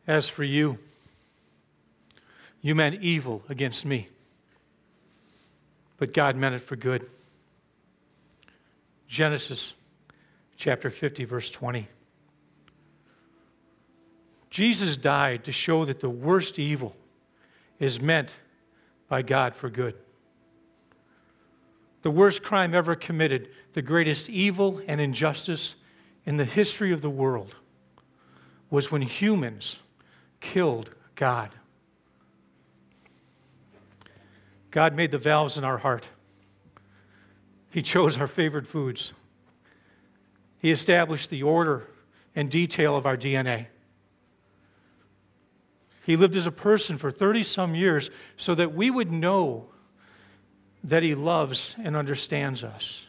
As for you, you meant evil against me, but God meant it for good. Genesis chapter 50, verse 20. Jesus died to show that the worst evil is meant by God for good. The worst crime ever committed, the greatest evil and injustice in the history of the world, was when humans killed God. God made the valves in our heart. He chose our favorite foods. He established the order and detail of our DNA. He lived as a person for 30-some years so that we would know that He loves and understands us.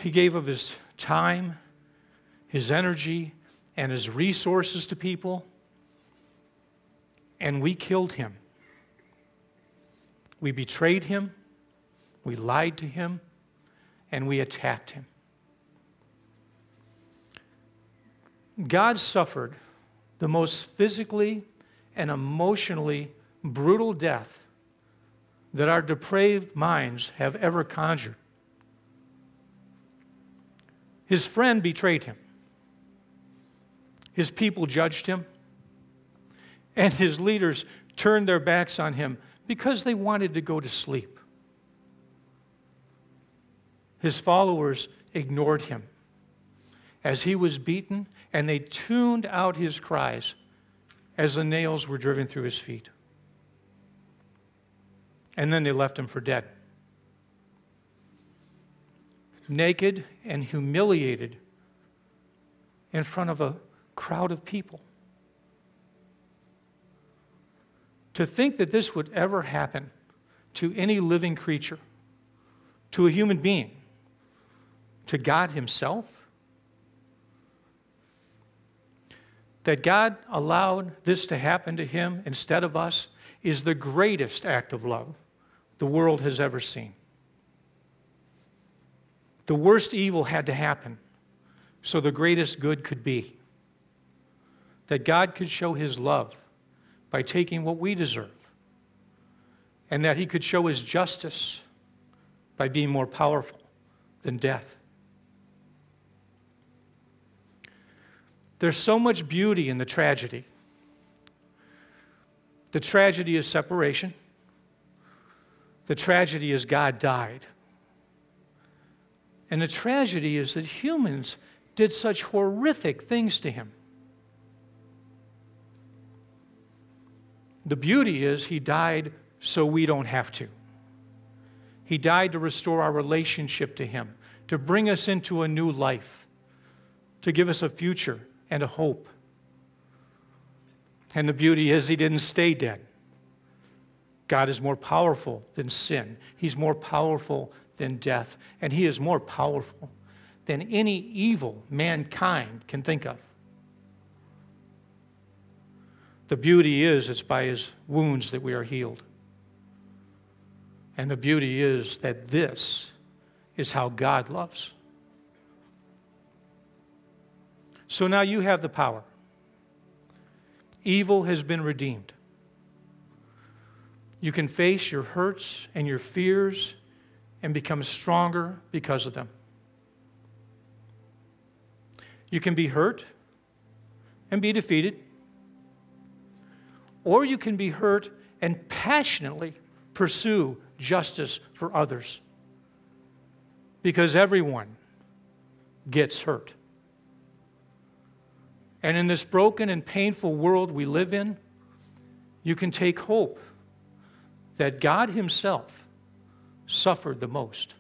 He gave of His time, His energy, and His resources to people, and we killed Him. We betrayed Him, we lied to Him, and we attacked Him. God suffered the most physically and emotionally brutal death that our depraved minds have ever conjured. His friend betrayed Him. His people judged Him. And His leaders turned their backs on Him because they wanted to go to sleep. His followers ignored Him as He was beaten, and they tuned out His cries as the nails were driven through His feet. And then they left Him for dead. Naked and humiliated in front of a crowd of people. To think that this would ever happen to any living creature, to a human being, to God Himself, that God allowed this to happen to Him instead of us, is the greatest act of love the world has ever seen. The worst evil had to happen so the greatest good could be. That God could show His love by taking what we deserve, and that He could show His justice by being more powerful than death. There's so much beauty in the tragedy. The tragedy is separation. The tragedy is God died. And the tragedy is that humans did such horrific things to Him. The beauty is He died so we don't have to. He died to restore our relationship to Him, to bring us into a new life, to give us a future and a hope. And the beauty is He didn't stay dead. God is more powerful than sin. He's more powerful than death. And He is more powerful than any evil mankind can think of. The beauty is it's by His wounds that we are healed. And the beauty is that this is how God loves. So now you have the power. Evil has been redeemed. You can face your hurts and your fears and become stronger because of them. You can be hurt and be defeated. Or you can be hurt and passionately pursue justice for others. Because everyone gets hurt. And in this broken and painful world we live in, you can take hope that God Himself suffered the most.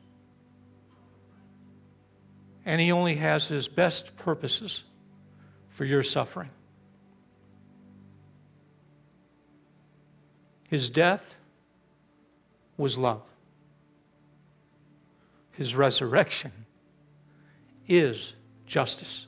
And He only has His best purposes for your suffering. His death was love. His resurrection is justice.